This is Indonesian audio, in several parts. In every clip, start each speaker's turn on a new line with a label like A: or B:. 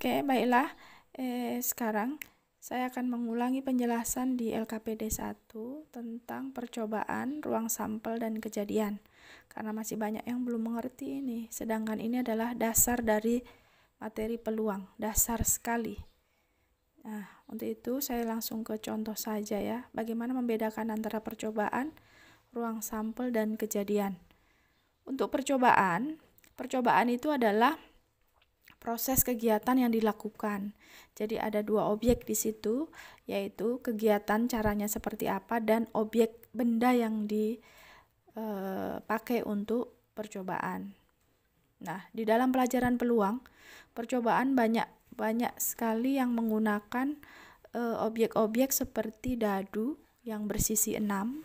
A: Oke, baiklah. Sekarang saya akan mengulangi penjelasan di LKPD 1 tentang percobaan, ruang sampel, dan kejadian. Karena masih banyak yang belum mengerti ini. Sedangkan ini adalah dasar dari materi peluang, dasar sekali. Nah, untuk itu saya langsung ke contoh saja ya. Bagaimana membedakan antara percobaan, ruang sampel, dan kejadian. Untuk percobaan itu adalah proses kegiatan yang dilakukan. Jadi ada dua objek di situ, yaitu kegiatan caranya seperti apa dan objek benda yang dipakai untuk percobaan. Nah, di dalam pelajaran peluang, percobaan banyak sekali yang menggunakan objek-objek seperti dadu yang bersisi 6,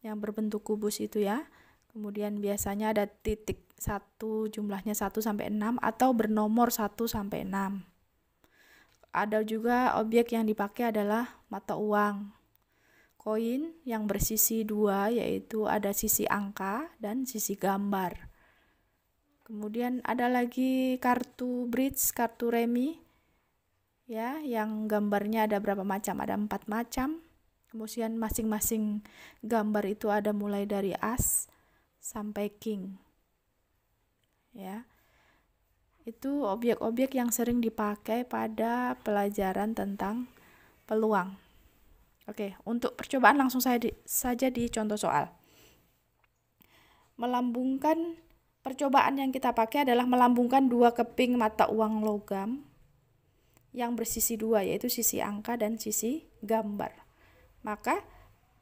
A: yang berbentuk kubus itu ya. Kemudian biasanya ada titik 1, jumlahnya 1 sampai 6 atau bernomor 1 sampai 6. Ada juga objek yang dipakai adalah mata uang. Koin yang bersisi 2, yaitu ada sisi angka dan sisi gambar. Kemudian ada lagi kartu bridge, kartu remi ya, yang gambarnya ada berapa macam? Ada 4 macam. Kemudian masing-masing gambar itu ada mulai dari as sampai king. Ya. Itu objek-objek yang sering dipakai pada pelajaran tentang peluang. Oke, untuk percobaan langsung saja di contoh soal. Melambungkan, percobaan yang kita pakai adalah melambungkan 2 keping mata uang logam yang bersisi 2, yaitu sisi angka dan sisi gambar. Maka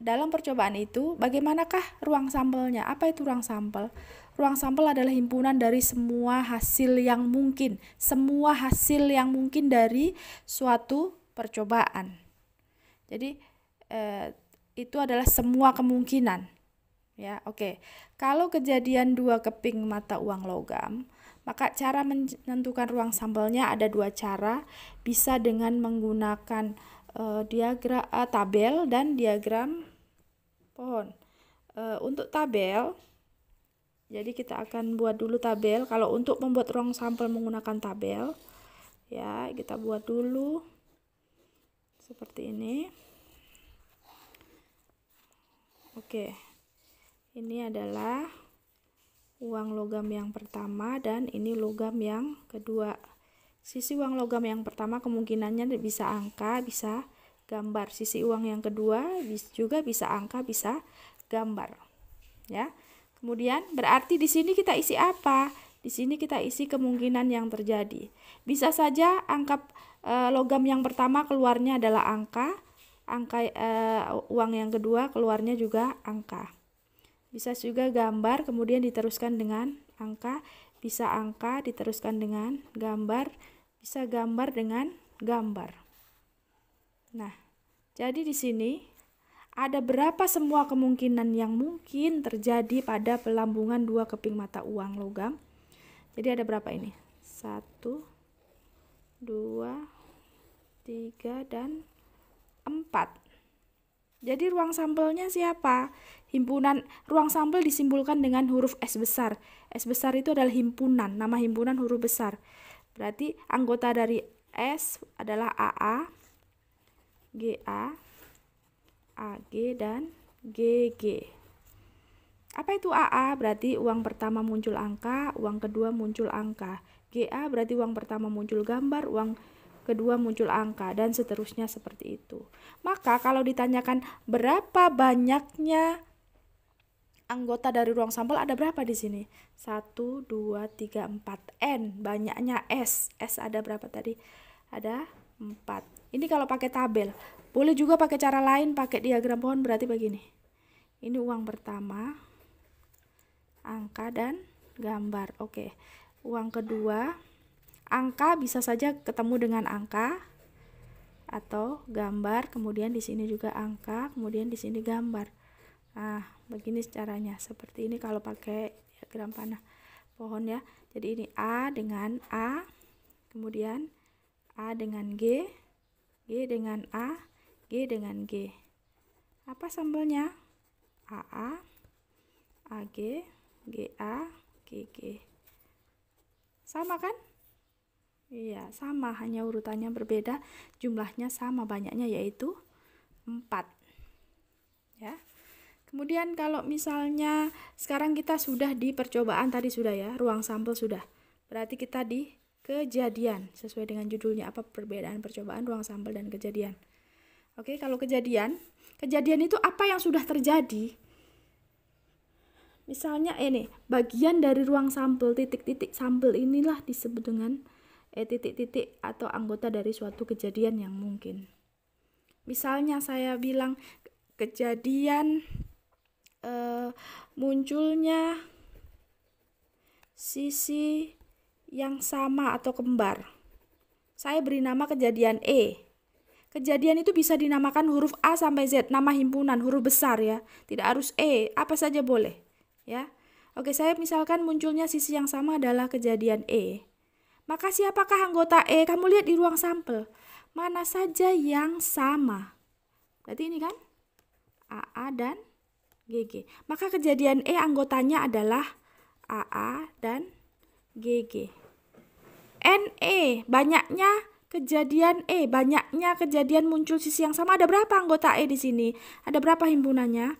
A: dalam percobaan itu, bagaimanakah ruang sampelnya? Apa itu ruang sampel? Ruang sampel adalah himpunan dari semua hasil yang mungkin. Semua hasil yang mungkin dari suatu percobaan. Jadi, itu adalah semua kemungkinan. Ya, oke. Kalau kejadian 2 keping mata uang logam, maka cara menentukan ruang sampelnya ada 2 cara. Bisa dengan menggunakan diagram tabel dan diagram pohon. Untuk tabel, jadi kita akan buat dulu tabel. Kalau untuk membuat ruang sampel menggunakan tabel, ya kita buat dulu seperti ini. Oke, ini adalah uang logam yang pertama dan ini logam yang kedua. Sisi uang logam yang pertama kemungkinannya bisa angka, bisa gambar. Sisi uang yang kedua juga bisa angka, bisa gambar. Ya. Kemudian berarti di sini kita isi apa? Di sini kita isi kemungkinan yang terjadi. Bisa saja angka logam yang pertama keluarnya adalah angka uang yang kedua keluarnya juga angka. Bisa juga gambar kemudian diteruskan dengan angka, bisa angka diteruskan dengan gambar, bisa gambar dengan gambar. Nah, jadi di sini ada berapa semua kemungkinan yang mungkin terjadi pada pelambungan 2 keping mata uang logam? Jadi ada berapa ini? 1, 2, 3, dan 4. Jadi ruang sampelnya siapa? Himpunan. Ruang sampel disimbolkan dengan huruf S besar. S besar itu adalah himpunan, nama himpunan huruf besar. Berarti anggota dari S adalah AA, GA, AG, dan GG. Apa itu AA? Berarti uang pertama muncul angka, uang kedua muncul angka. GA berarti uang pertama muncul gambar, uang kedua muncul angka, dan seterusnya seperti itu. Maka kalau ditanyakan berapa banyaknya anggota dari ruang sampel, ada berapa di sini? 1, 2, 3, 4. N, banyaknya S. S ada berapa tadi? Ada 4. Ini kalau pakai tabel. Boleh juga pakai cara lain, pakai diagram pohon, berarti begini. Ini uang pertama, angka dan gambar. Oke. Uang kedua, angka bisa saja ketemu dengan angka atau gambar, kemudian di sini juga angka, kemudian di sini gambar. Nah, begini caranya. Seperti ini kalau pakai diagram panah pohon ya. Jadi ini A dengan A, kemudian A dengan G, G dengan A, G dengan G. Apa sambelnya? AA, AG, GA, GG. Sama kan? Iya, sama, hanya urutannya berbeda, jumlahnya sama, banyaknya yaitu 4. Ya. Kemudian kalau misalnya sekarang kita sudah di percobaan tadi sudah ya, ruang sampel sudah. Berarti kita di kejadian, sesuai dengan judulnya, apa perbedaan percobaan, ruang sampel, dan kejadian. Oke, kalau kejadian itu apa yang sudah terjadi? Misalnya ini, bagian dari ruang sampel, titik-titik sampel inilah disebut dengan titik-titik atau anggota dari suatu kejadian yang mungkin. Misalnya saya bilang kejadian munculnya sisi yang sama atau kembar. Saya beri nama kejadian E. Kejadian itu bisa dinamakan huruf A sampai Z, nama himpunan, huruf besar ya. Tidak harus E, apa saja boleh. Ya. Oke, saya misalkan munculnya sisi yang sama adalah kejadian E. Maka siapakah anggota E? Kamu lihat di ruang sampel. Mana saja yang sama. Berarti ini kan AA dan GG. Maka kejadian E anggotanya adalah AA dan GG. NE, banyaknya kejadian E, banyaknya kejadian muncul sisi yang sama. Ada berapa anggota E di sini? Ada berapa himpunannya?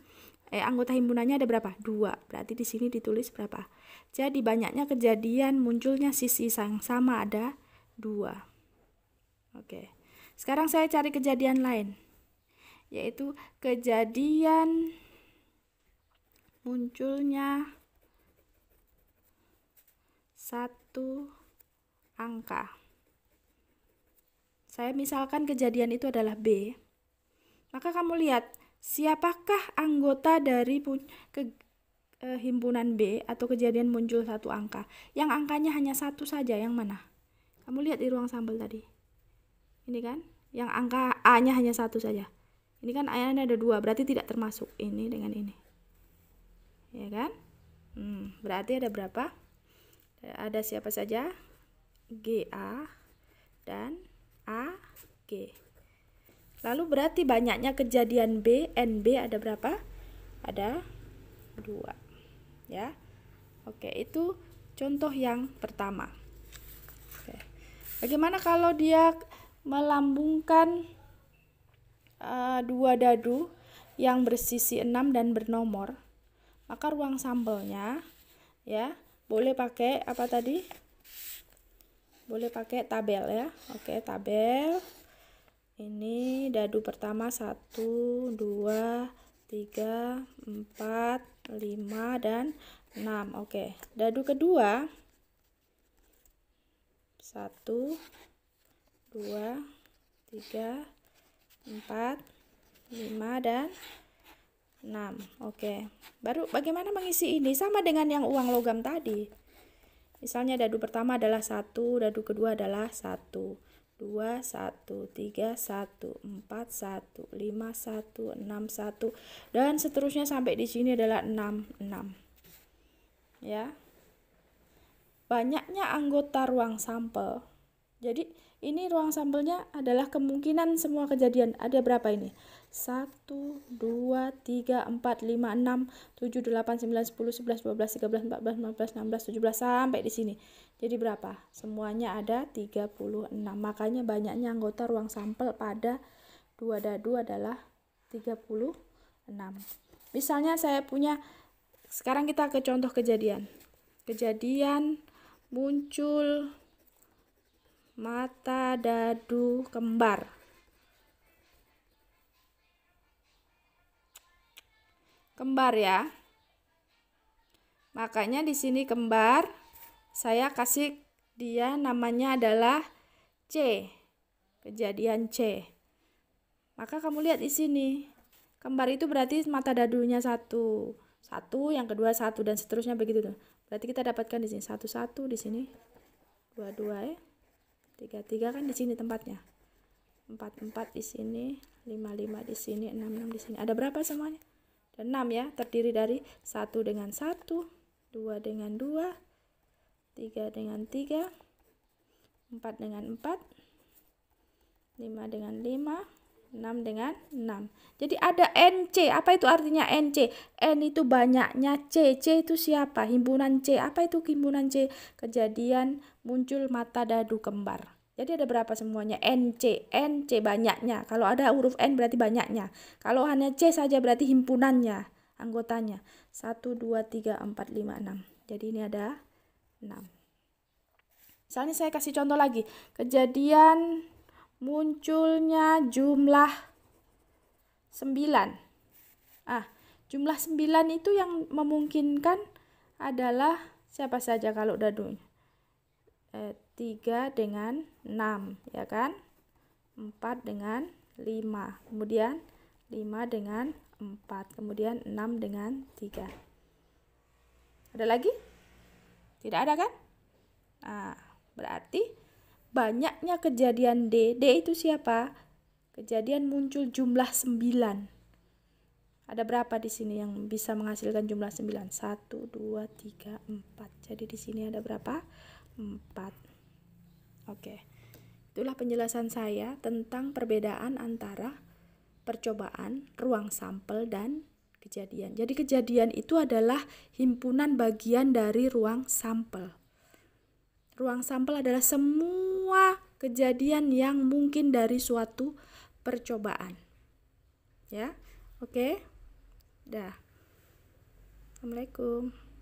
A: Anggota himpunannya ada berapa? 2. Berarti di sini ditulis berapa? Jadi banyaknya kejadian munculnya sisi yang sama ada 2. Oke. Sekarang saya cari kejadian lain, yaitu kejadian munculnya satu angka. Saya misalkan kejadian itu adalah B. Maka kamu lihat, siapakah anggota dari himpunan B atau kejadian muncul satu angka? Yang angkanya hanya satu saja, yang mana? Kamu lihat di ruang sampel tadi. Ini kan, yang angka A-nya hanya satu saja. Ini kan A-nya ada 2, berarti tidak termasuk ini dengan ini. Ya kan? Berarti ada berapa? Ada siapa saja? GA dan AG. Lalu berarti banyaknya kejadian B, NB ada berapa? Ada 2. Ya. Oke, itu contoh yang pertama. Oke. Bagaimana kalau dia melambungkan 2 dadu yang bersisi 6 dan bernomor? Maka ruang sampelnya ya boleh pakai apa tadi? Boleh pakai tabel ya. Oke, tabel. Ini dadu pertama 1, 2, 3, 4, 5 dan 6. Oke, dadu kedua 1, 2, 3, 4, 5 dan 6. Oke. Baru bagaimana mengisi ini? Sama dengan yang uang logam tadi. Misalnya dadu pertama adalah 1, dadu kedua adalah 1, 2, 1, 3, 1, 4, 1, 5, 1, 6, 1 dan seterusnya sampai di sini adalah 6, 6. Ya. Banyaknya anggota ruang sampel. Jadi ini ruang sampelnya adalah kemungkinan semua kejadian. Ada berapa ini? 1, 2, 3, 4, 5, 6, 7, 8, 9, 10, 11, 12, 13, 14, 15, 16, 17 sampai di sini. Jadi berapa? Semuanya ada 36. Makanya banyaknya anggota ruang sampel pada 2 dadu adalah 36. Misalnya saya punya, sekarang kita ke contoh kejadian. Kejadian muncul mata dadu kembar. Kembar ya. Makanya di sini kembar, saya kasih dia namanya adalah C. Kejadian C. Maka kamu lihat di sini. Kembar itu berarti mata dadunya 1, yang kedua 1 dan seterusnya begitu tuh. Berarti kita dapatkan di sini 1, 1 di sini. 2, 2 ya. 3, 3 kan di sini tempatnya. 4, 4 di sini, 5, 5 di sini, 6, 6 di sini. Ada berapa semuanya? Ada 6 ya, terdiri dari 1 dengan 1, 2 dengan 2, 3 dengan 3, 4 dengan 4, 5 dengan 5, 6 dengan 6. Jadi ada NC. Apa itu artinya NC? N itu banyaknya, C itu siapa? Himpunan C. Apa itu himpunan C? Kejadian muncul mata dadu kembar. Jadi ada berapa semuanya? NC. NC banyaknya. Kalau ada huruf N berarti banyaknya. Kalau hanya C saja berarti himpunannya, anggotanya. 1, 2, 3, 4, 5, 6. Jadi ini ada 6. Misalnya saya kasih contoh lagi. Kejadian munculnya jumlah 9. Jumlah 9 itu yang memungkinkan adalah siapa saja kalau dadunya? 3 dengan 6, ya kan? 4 dengan 5. Kemudian 5 dengan 4. Kemudian 6 dengan 3. Ada lagi? Tidak ada kan? Berarti banyaknya kejadian D. D itu siapa? Kejadian muncul jumlah 9. Ada berapa di sini yang bisa menghasilkan jumlah 9? 1, 2, 3, 4. Jadi di sini ada berapa? 4. Oke. Itulah penjelasan saya tentang perbedaan antara percobaan, ruang sampel, dan kejadian. Jadi kejadian itu adalah himpunan bagian dari ruang sampel. Ruang sampel adalah semua kejadian yang mungkin dari suatu percobaan. Ya, oke. Dah. Assalamualaikum.